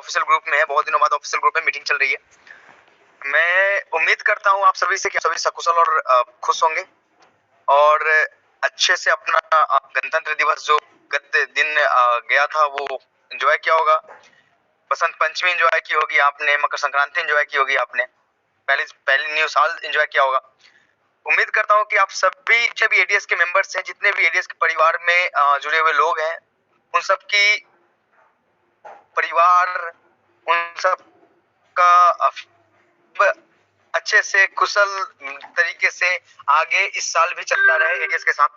Official group में है, बहुत दिनों बाद ऑफिशियल ग्रुप में मीटिंग चल रही है। मैं उम्मीद करता हूँ आप सभी से कि सभी सकुशल और खुश होंगे और अच्छे से अपना गणतंत्र दिवस जो गत दिन गया था वो एंजॉय किया होगा। बसंत पंचमी एंजॉय की होगी आपने, मकर संक्रांति एंजॉय की होगी आपने, पहली न्यू साल एंजॉय किया होगा। उम्मीद करता हूँ कि आप सभी जो भी एडीएस के मेंबर्स हैं, जितने भी एडीएस के परिवार में जुड़े हुए लोग हैं, उन सब की परिवार, उन सब का अच्छे से कुशल तरीके से आगे इस साल भी चलता रहे एडीएस के साथ।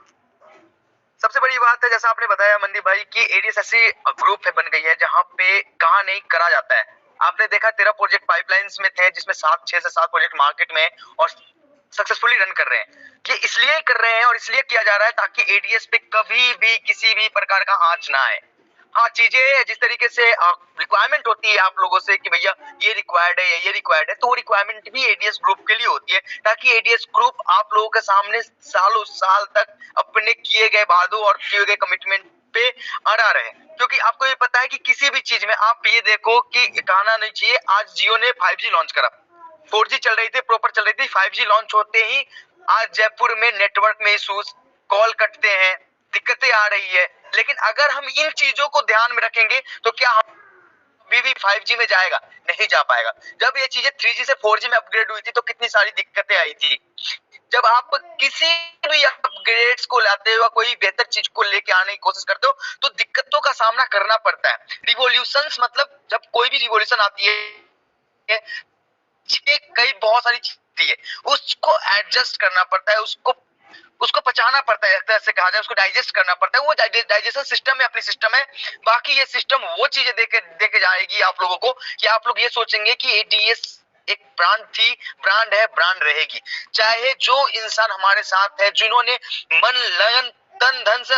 सबसे बड़ी बात है, जैसा आपने बताया मनदीप भाई, कि एडीएस ऐसी ग्रुप बन गई है जहाँ पे कहा नहीं करा जाता है। आपने देखा 13 प्रोजेक्ट पाइपलाइंस में थे, जिसमें 6 से 7 प्रोजेक्ट मार्केट में और सक्सेसफुली रन कर रहे हैं। ये इसलिए कर रहे हैं और इसलिए किया जा रहा है ताकि एडीएस पे कभी भी किसी भी प्रकार का आंच ना आए। हाँ, चीजें जिस तरीके से रिक्वायरमेंट होती है आप लोगों से कि भैया ये रिक्वायर्ड है, ये रिक्वायर्ड है, तो वो रिक्वायरमेंट भी एडीएस ग्रुप के लिए होती है ताकि एडीएस ग्रुप आप लोगों के सामने सालों साल तक अपने किए गए वादों और किए गए कमिटमेंट पे अड़ा रहे। क्योंकि आपको ये पता है कि किसी भी चीज में आप ये देखो कि कहना नहीं चाहिए, आज जियो ने 5G लॉन्च करा, 4G चल रही थी, प्रॉपर चल रही थी, 5G लॉन्च होते ही आज जयपुर में नेटवर्क में इश्यूज, कॉल कटते हैं, दिक्कतें आ रही है। लेकिन अगर हम इन चीजों को ध्यान में रखेंगे तो क्या हम अभी भी 5G में जाएगा? नहीं जा पाएगा। जब ये चीजें 3G से 4G में अपग्रेड हुई थी तो कितनी सारी दिक्कतें आई थी। जब आप किसी भी अपग्रेड्स को लाते हो, कोई बेहतर चीज को लेके आने की कोशिश करते हो, तो दिक्कतों का सामना करना पड़ता है। रिवॉल्यूशंस मतलब जब कोई भी रिवॉल्यूशन आती है, कई बहुत सारी चीजें है, उसको एडजस्ट करना पड़ता है, उसको पचाना पड़ता है, एक तरह से कहा जाए उसको डाइजेस्ट करना पड़ता है। वो डाइजेशन सिस्टम है, अपनी सिस्टम है। बाकी ये सिस्टम वो चीजें देके जाएगी आप लोगों को कि आप लोग ये सोचेंगे कि एडीएस एक ब्रांड थी, ब्रांड है, ब्रांड रहेगी। चाहे जो इंसान हमारे साथ है, जिन्होंने मन लगन तन धन से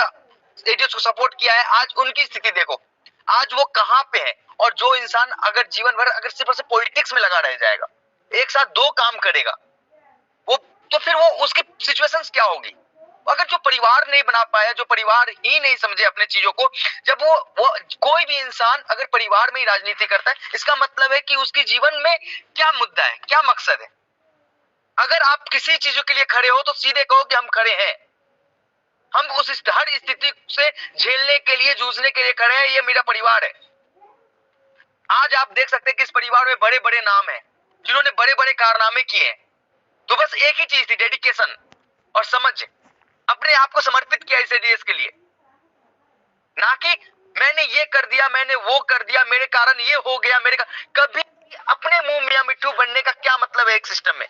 एडीएस को सपोर्ट किया है, आज उनकी स्थिति देखो, आज वो कहां पे है। और जो इंसान अगर जीवन भर अगर सिर्फ पॉलिटिक्स में लगा रह जाएगा, एक साथ दो काम करेगा, वो तो फिर वो उसकी सिचुएशंस क्या होगी। अगर जो परिवार नहीं बना पाया, जो परिवार ही नहीं समझे अपने चीजों को, जब वो कोई भी इंसान अगर परिवार में ही राजनीति करता है, इसका मतलब है कि उसके जीवन में क्या मुद्दा है, क्या मकसद है। अगर आप किसी चीजों के लिए खड़े हो तो सीधे कहो कि हम खड़े हैं, हम उस हर स्थिति से झेलने के लिए, जूझने के लिए खड़े हैं, ये मेरा परिवार है। आज आप देख सकते हैं कि इस परिवार में बड़े बड़े नाम हैं, जिन्होंने बड़े बड़े कारनामे किए हैं। तो बस एक ही चीज थी, डेडिकेशन और समझ, अपने आप को समर्पित किया इस एडीएस के लिए। ना कि मैंने ये कर दिया, मैंने वो कर दिया, मेरे कारण ये हो गया, कभी अपने मुंह मियां मिट्ठू बनने का क्या मतलब है एक सिस्टम में।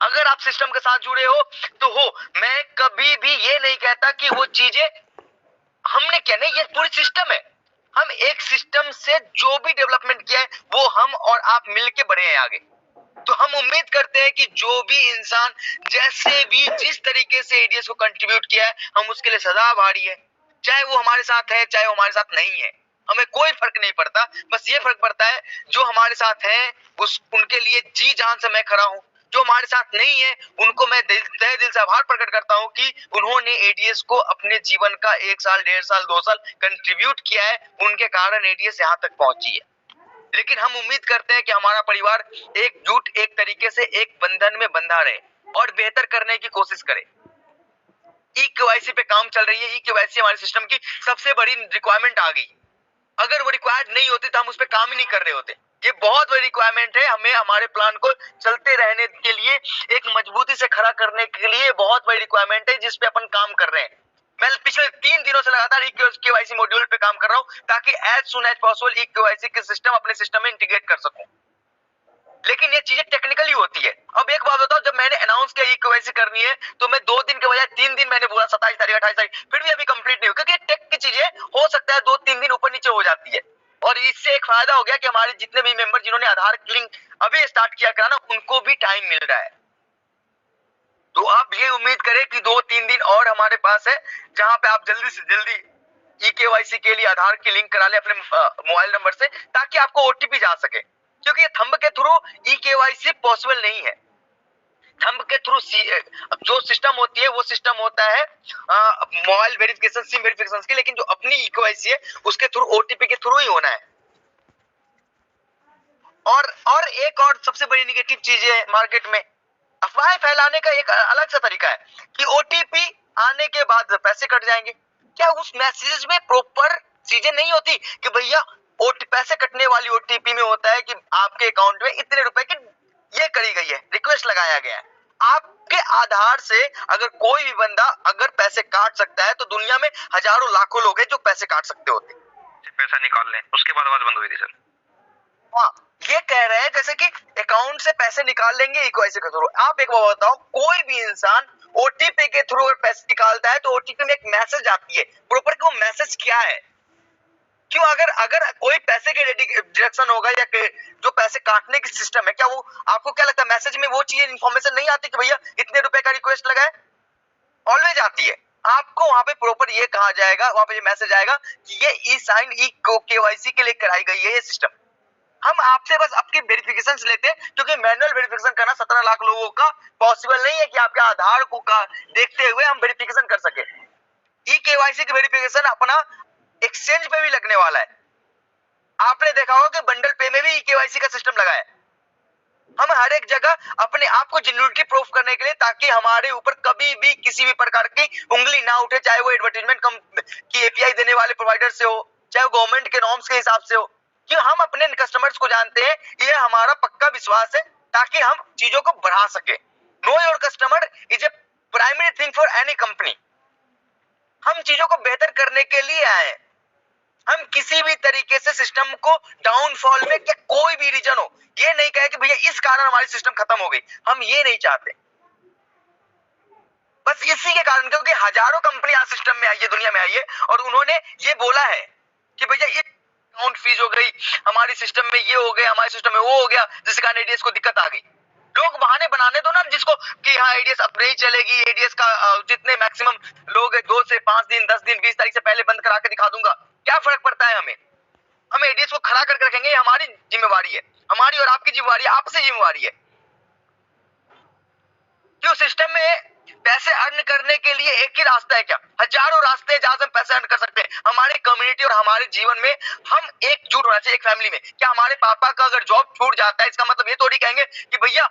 अगर आप सिस्टम के साथ जुड़े हो तो हो। मैं कभी भी ये नहीं कहता कि वो चीजें हमने क्या, नहीं, ये पूरी सिस्टम है। हम एक सिस्टम से जो भी डेवलपमेंट किया है वो हम और आप मिलके बढ़े हैं आगे। तो हम उम्मीद करते हैं कि जो भी इंसान जैसे भी जिस तरीके से एडीएस को कंट्रीब्यूट किया है, हम उसके लिए सदा आभारी है। चाहे वो हमारे साथ है, चाहे वो हमारे साथ नहीं है, हमें कोई फर्क नहीं पड़ता। बस ये फर्क पड़ता है जो हमारे साथ है उनके लिए जी जान से मैं खड़ा हूं। जो हमारे साथ नहीं है उनको मैं तहे दिल से आभार प्रकट करता हूं कि उन्होंने एडीएस को अपने जीवन का 1 साल, 1.5 साल, 2 साल कंट्रीब्यूट किया है। उनके कारण एडीएस यहाँ तक पहुंची है। लेकिन हम उम्मीद करते हैं कि हमारा परिवार एकजुट, एक तरीके से एक बंधन में बंधा रहे और बेहतर करने की कोशिश करे। ई केवाईसी पे काम चल रही है। ई केवाईसी हमारे सिस्टम की सबसे बड़ी रिक्वायरमेंट आ गई। अगर वो रिक्वायर्ड नहीं होती तो हम उस पर काम ही नहीं कर रहे होते। ये बहुत बड़ी रिक्वायरमेंट है, हमें हमारे प्लान को चलते रहने के लिए, एक मजबूती से खड़ा करने के लिए बहुत बड़ी रिक्वायरमेंट है जिसपे अपन काम कर रहे हैं। मैं पिछले 3 दिनों से लगातार ई केवाईसी मॉड्यूल पे काम कर रहा हूं ताकि as soon as possible e KYC के सिस्टम अपने सिस्टम में इंटीग्रेट कर सकूं। लेकिन ये चीजें टेक्निकली होती है। अब एक बात बताओ, जब मैंने अनाउंस किया ई केवाईसी करनी है तो मैं 2 दिन के बजाय 3 दिन मैंने बोला, 27 तारीख, 28 तारीख, फिर भी अभी कंप्लीट नहीं हुई, क्योंकि टेक की चीजें हो सकता है 2-3 दिन ऊपर नीचे हो जाती है। और इससे एक फायदा हो गया कि हमारे जितने भी मेंबर जिन्होंने आधार लिंक अभी स्टार्ट किया कराना, उनको भी टाइम मिल रहा है। तो आप ये उम्मीद करें कि 2-3 दिन और हमारे पास है, जहां पे आप जल्दी से जल्दी ई केवाईसी के लिए आधार की लिंक करा ले अपने मोबाइल नंबर से, ताकि आपको ओटीपी जा सके। क्योंकि थंब के थ्रू ई केवाईसी पॉसिबल नहीं है। थंब के थ्रू जो सिस्टम होती है वो सिस्टम होता है मोबाइल वेरिफिकेशन, सिम वेरिफिकेशन की, लेकिन जो अपनी ई केवाईसी है उसके थ्रू ओटीपी के थ्रू ही होना है। और एक और सबसे बड़ी निगेटिव चीज है मार्केट में, अफवाहें फैलाने का एक अलग सा तरीका है कि ओटीपी आने के बाद पैसे कट जाएंगे। क्या उस मैसेज में प्रॉपर चीजें नहीं होती कि भैया पैसे कटने वाली ओटीपी में होता है कि आपके अकाउंट में इतने रुपए की ये करी गई है, रिक्वेस्ट लगाया गया है। आपके आधार से अगर कोई भी बंदा अगर पैसे काट सकता है तो दुनिया में हजारों लाखों लोग हैं जो पैसे काट सकते होते, पैसा निकाल लें। उसके बाद आवाज बंद हुई थी सर। हाँ, ये कह रहे हैं जैसे कि अकाउंट से पैसे निकाल लेंगे इक्वाइसी के थ्रू। आप एक बात बताओ, कोई भी इंसान ओटीपी के थ्रू अगर पैसे निकालता है तो ओटीपी में एक मैसेज आती है, प्रॉपर वो मैसेज क्या है? क्यों? अगर कोई पैसे के डिडक्शन होगा या जो पैसे काटने की सिस्टम है, क्या वो आपको क्या लगता है मैसेज में वो चीज इन्फॉर्मेशन नहीं आती कि भैया इतने रुपए का रिक्वेस्ट लगा है? ऑलवेज आती है। आपको वहां पे प्रॉपर ये कहा जाएगा, वहां पे ये मैसेज आएगा कि ये ई साइन ई केवाईसी के लिए कराई गई है ये सिस्टम। हम आपसे बस आपकी वेरिफिकेशन लेते हैं क्योंकि मैनुअल वेरिफिकेशन करना 17 लाख लोगों का पॉसिबल नहीं है कि आपके आधार को देखते हुए हम वेरिफिकेशन कर सके। ई केवाईसी की वेरिफिकेशन अपना एक्सचेंज पे भी लगने वाला है। आपने देखा होगा कि बंडल पे में भी ई केवाईसी का सिस्टम लगा है। हम हर एक जगह अपने आप को जेन्युइनिटी प्रूफ करने के लिए, ताकि हमारे ऊपर कभी भी किसी भी प्रकार की उंगली ना उठे, चाहे वो एडवर्टाइजमेंट की एपीआई देने वाले प्रोवाइडर से हो, चाहे वो गवर्नमेंट के नॉर्म्स के हिसाब से हो, कि हम अपने कस्टमर्स को जानते हैं, ये हमारा पक्का विश्वास है ताकि हम चीजों को बढ़ा सके। Know your customer is a primary thing for any company. हम चीजों को बेहतर करने के लिए आए। हम किसी भी तरीके से सिस्टम को डाउनफॉल में क्या कोई भी रीजन हो, ये नहीं कहे कि भैया इस कारण हमारी सिस्टम खत्म हो गई, हम ये नहीं चाहते। बस इसी के कारण, क्योंकि हजारों कंपनी आज सिस्टम में आई है, दुनिया में आई है, और उन्होंने ये बोला है कि भैया इस अकाउंट फीस हो गई, हमारी सिस्टम में ये हो गया, हमारे सिस्टम में वो हो गया, जिसके कारण एडीएस को दिक्कत आ गई। लोग बहाने बनाने दो ना जिसको कि हाँ एडीएस अब नहीं चलेगी, एडीएस का जितने मैक्सिमम लोग 2 से 5 दिन 10 दिन 20 तारीख से पहले बंद करा के दिखा दूंगा। क्या फर्क पड़ता है हमें? हम एडीएस को खड़ा करके रखेंगे, हमारी जिम्मेवारी है, हमारी और आपकी जिम्मेवारी है, आपसे जिम्मेवारी है। क्यों? सिस्टम में पैसे अर्न करने के लिए एक ही रास्ता है क्या? हजारों रास्ते हैं जहां से हम पैसे अर्न कर सकते हैं। हमारी कम्युनिटी और हमारे जीवन में हम एकजुट होना चाहिए, एक फैमिली में। क्या हमारे पापा का अगर जॉब छूट जाता है, इसका मतलब ये थोड़ी कहेंगे कि भैया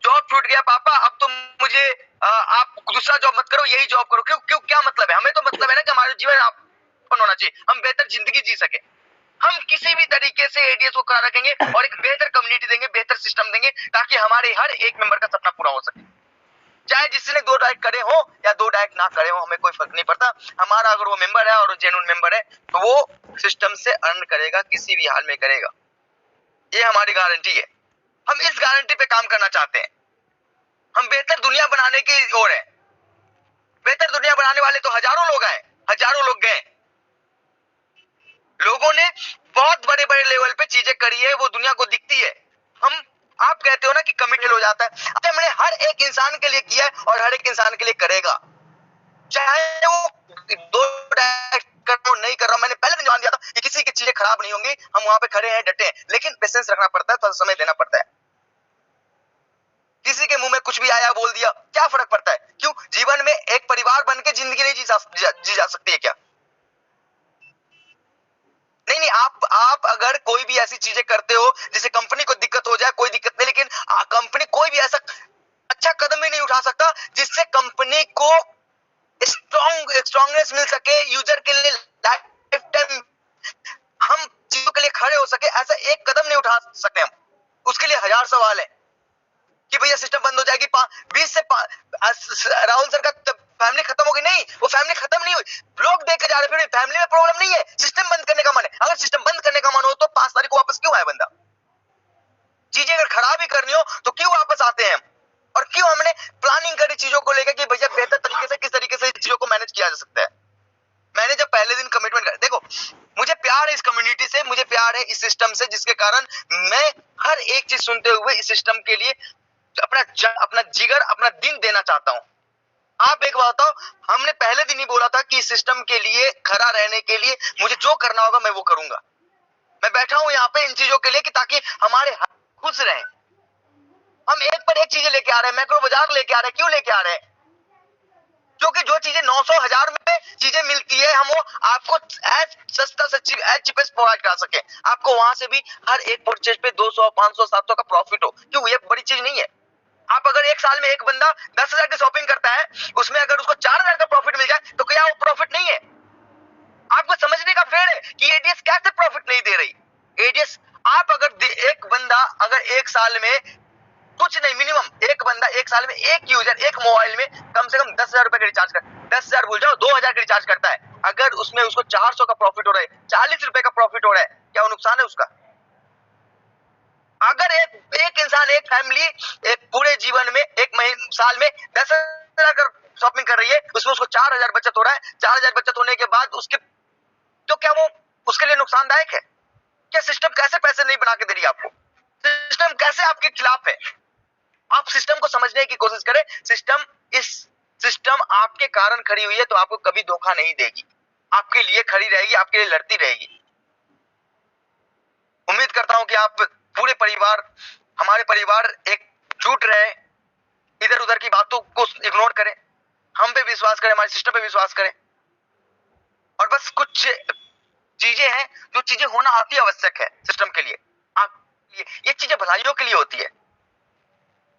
जॉब छूट गया पापा, अब तो मुझे आप दूसरा जॉब मत करो, यही जॉब करो। क्यों क्यों क्या मतलब है? हमें तो मतलब है ना कि हमारे जीवन आपन होना चाहिए, हम बेहतर जिंदगी जी सके। हम किसी भी तरीके से एडीएस को करा रखेंगे और एक बेहतर कम्युनिटी देंगे, बेहतर सिस्टम देंगे, ताकि हमारे हर एक मेंबर का सपना पूरा हो सके। चाहे जिसने 2 डायरेक्ट करे हो या 2 डायरेक्ट ना करे हो, हमें कोई फर्क नहीं पड़ता। हमारा अगर वो मेंबर है और जेन्युइन मेंबर है तो वो सिस्टम से अर्न करेगा, किसी भी हाल में करेगा। ये हमारी गारंटी है। हम इस गारंटी पे काम करना चाहते हैं। हम बेहतर दुनिया बनाने की ओर है। बेहतर दुनिया बनाने वाले तो हजारों लोग आए, हजारों लोग गए। लोगों ने बहुत बड़े बड़े लेवल पे चीजें करी है, वो दुनिया को दिखती है। हम आप कहते हो ना कि कमिटेड हो जाता है, तो मैंने हर एक इंसान के लिए किया है और हर एक इंसान के लिए करेगा, चाहे वो 2 कर रहा नहीं कर रहा। मैंने पहले दिन जान दिया था कि किसी की चीजें खराब नहीं होंगी, हम वहां पे खड़े हैं, डटे हैं, लेकिन पेशेंस रखना पड़ता है, थोड़ा समय देना पड़ता है। किसी के मुंह में कुछ भी आया बोल दिया, क्या फर्क पड़ता है? क्यों? जीवन में एक परिवार बन के जिंदगी नहीं जी जा सकती है क्या? नहीं, आप अगर कोई भी ऐसी चीजें करते हो जिससे कंपनी को दिक्कत हो जाए, कोई दिक्कत नहीं, लेकिन कंपनी कोई भी ऐसा अच्छा कदम भी नहीं उठा सकता जिससे कंपनी को स्ट्रॉन्गनेस मिल सके, यूजर के लिए लाइफ टाइम हम चीजों के लिए खड़े हो सके, ऐसा एक कदम नहीं उठा सकते हम। उसके लिए हजार सवाल है कि भैया सिस्टम बंद हो जाएगी, 20 से राहुल सर का फैमिली खत्म हो गई। नहीं, वो फैमिली खत्म नहीं हुई, लोग देख के जा रहे हैं, फैमिली में प्रॉब्लम नहीं है, सिस्टम बंद करने का मन है। अगर सिस्टम बंद करने का मन हो तो 5 तारीख को वापस क्यों आए बंदा? चीजें अगर खराब ही करनी हो तो क्यों वापस आते हैं हम? और क्यों हमने प्लानिंग करी चीजों को लेकर कि भैया बेहतर तरीके से किस तरीके से चीजों को मैनेज किया जा सकता है। मैंने जब पहले दिन कमिटमेंट कर, देखो मुझे प्यार है इस कम्युनिटी से, मुझे प्यार है इस सिस्टम से, जिसके कारण मैं हर एक चीज सुनते हुए इस सिस्टम के लिए अपना जिगर, अपना दिन देना चाहता हूं। आप एक बात बताओ, हमने पहले दिन ही बोला था कि सिस्टम के लिए खड़ा रहने के लिए मुझे जो करना होगा मैं वो करूंगा। मैं बैठा हूं यहाँ पे इन चीजों के लिए कि ताकि हमारे खुश रहें। हम एक पर एक चीजें लेके आ रहे हैं, मैक्रो बाजार लेके आ रहे हैं। क्यों लेके आ रहे हैं? जो चीजें 900 1000 में चीजें मिलती है, हम वो आपको एज सस्ता से एज चीपेस्ट प्रोवाइड करा सके, आपको वहां से भी हर एक परचेज पे 200 500 700 का प्रॉफिट हो। क्यों? ये बड़ी चीज नहीं है। आप अगर एक साल में एक बंदा 10,000 की शॉपिंग करता है, उसमें अगर उसको 4,000 का प्रॉफिट मिल जाए तो क्या वो प्रॉफिट नहीं है? आपको समझने का फेर है कि एडीएस कैसे प्रॉफिट नहीं दे रही। एडीएस आप अगर एक बंदा अगर एक साल में कुछ नहीं, मिनिमम एक बंदा एक साल में एक यूजर एक मोबाइल में कम से कम 10,000 रुपए का रिचार्ज कर, 10,000 भूल जाओ, 2,000 का रिचार्ज करता है, अगर उसमें उसको 400 का प्रॉफिट हो रहा है, 40 रुपए का प्रॉफिट हो रहा है, क्या वो नुकसान है उसका? अगर एक इंसान एक फैमिली एक पूरे जीवन में एक साल में 10,000 का शॉपिंग कर रही है, उसमें उसको 4,000 बचत हो रहा है, 4,000 बचत होने के बाद उसके तो क्या वो उसके लिए नुकसानदायक है? क्या सिस्टम कैसे पैसे नहीं बना के दे रही आपको? सिस्टम कैसे आपके खिलाफ है? आप सिस्टम को समझने की कोशिश करें। सिस्टम आपके कारण खड़ी हुई है तो आपको कभी धोखा नहीं देगी, आपके लिए खड़ी रहेगी, आपके लिए लड़ती रहेगी। उम्मीद करता हूं कि आप पूरे परिवार, हमारे परिवार एकजुट रहे, इधर उधर की बातों को इग्नोर करें, हम पे विश्वास करें, हमारे सिस्टम पे विश्वास करें। और बस कुछ चीजें हैं जो चीजें होना अति आवश्यक है सिस्टम के लिए। ये चीजें भलाइयों के लिए होती है।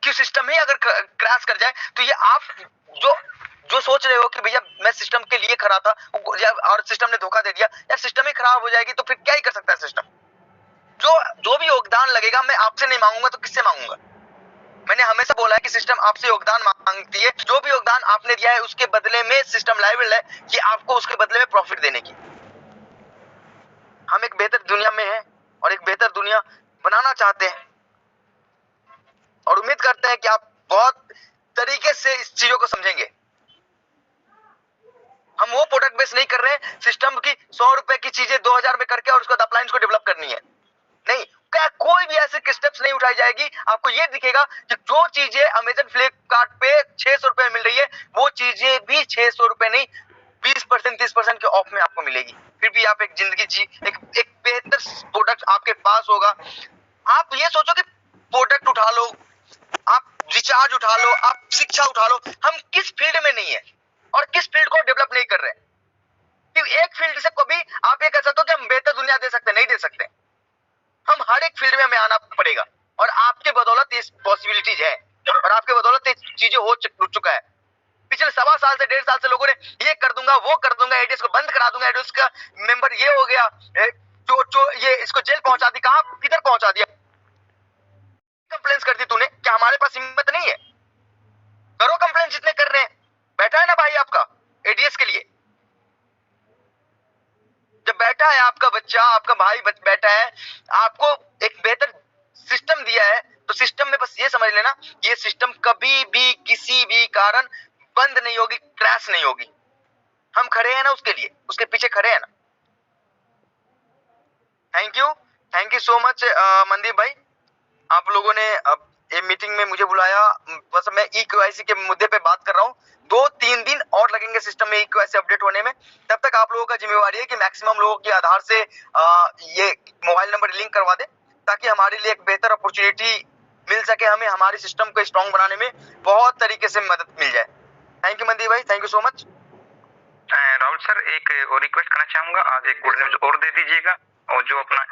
कि सिस्टम ही अगर क्रैश कर जाए तो ये आप जो सोच रहे हो कि भैया मैं सिस्टम के लिए खड़ा था और सिस्टम ने धोखा दे दिया, यार सिस्टम ही खराब हो जाएगी तो फिर क्या ही कर सकता है सिस्टम। जो भी योगदान लगेगा मैं आपसे नहीं मांगूंगा तो किससे मांगूंगा? मैंने हमेशा बोला है कि सिस्टम आपसे योगदान मांगती है, जो भी योगदान आपने दिया है उसके बदले में सिस्टम लायबल है कि आपको उसके बदले में प्रॉफिट देने की। हम एक बेहतर दुनिया में हैं और एक बेहतर दुनिया बनाना चाहते हैं और उम्मीद करते हैं कि आप बहुत तरीके से इस चीजों को समझेंगे। हम वो प्रोडक्ट बेस नहीं कर रहे हैं सिस्टम की 100 रुपए की चीजें 2,000 में करके और उसको अप्लायंस को डेवलप करनी है, नहीं। क्या कोई भी ऐसे स्टेप्स नहीं उठाई जाएगी। आपको ये दिखेगा कि जो चीजें अमेजन फ्लिपकार्ट पे 600 रुपए मिल रही है वो चीजें भी 600 रुपए नहीं 20% 30% के ऑफ में आपको मिलेगी। फिर भी आप एक जिंदगी जी, एक बेहतर प्रोडक्ट आपके पास होगा। आप ये सोचो कि प्रोडक्ट उठा लो, आप रिचार्ज उठा लो, आप शिक्षा उठा लो, हम किस फील्ड में नहीं है और किस फील्ड को डेवलप नहीं कर रहे हैं। कि एक फील्ड से कभी आप ये कह सकते हो कि हम बेहतर दुनिया दे सकते, नहीं दे सकते। हम हर एक फील्ड में हमें आना पड़ेगा और आपके बदौलत ये पॉसिबिलिटीज है और आपके बदौलत ये चीजें हो चुका है। पिछले 1.25 साल से 1.5 साल से लोगों ने ये कर दूंगा वो कर दूंगा, एडीएस को बंद करा दूंगा, एडीएस का मेंबर ये हो गया, जो ये इसको जेल पहुंचा दी, कहां किधर पहुंचा दिया। कंप्लेंट्स कर दी तूने, क्या हमारे पास हिम्मत नहीं है? करो कंप्लेंट जितने कर रहे हैं, बैठा है ना भाई आपका एडीएस के लिए। जब बैठा है आपका बच्चा, आपका भाई बैठा है, आपको एक बेहतर सिस्टम दिया है तो सिस्टम में बस ये समझ लेना ये सिस्टम कभी भी किसी भी कारण बंद नहीं होगी, क्रैश नहीं होगी। हम खड़े हैं ना उसके लिए, उसके पीछे खड़े हैं ना। Thank you so much Mandeep भाई, आप लोगों ने ये मीटिंग में मुझे बुलाया। बस मैं EKYC के मुद्दे पे बात कर रहा हूँ। 2-3 दिन और लगेंगे सिस्टम में EKYC अपडेट होने में। तब तक आप लोगों का जिम्मेवारी है कि मैक्सिमम लोगों के आधार से ये मोबाइल नंबर लिंक करवा दें ताकि हमारे लिए एक बेहतर अपॉर्चुनिटी मिल सके, हमें हमारे सिस्टम को स्ट्रॉन्ग बनाने में बहुत तरीके से मदद मिल जाए। थैंक यू मनदीप भाई, thank you so much. Rahul sir, एक और रिक्वेस्ट करना चाहूंगा, आज एक गुड न्यूज और दे दीजिएगा और जो अपना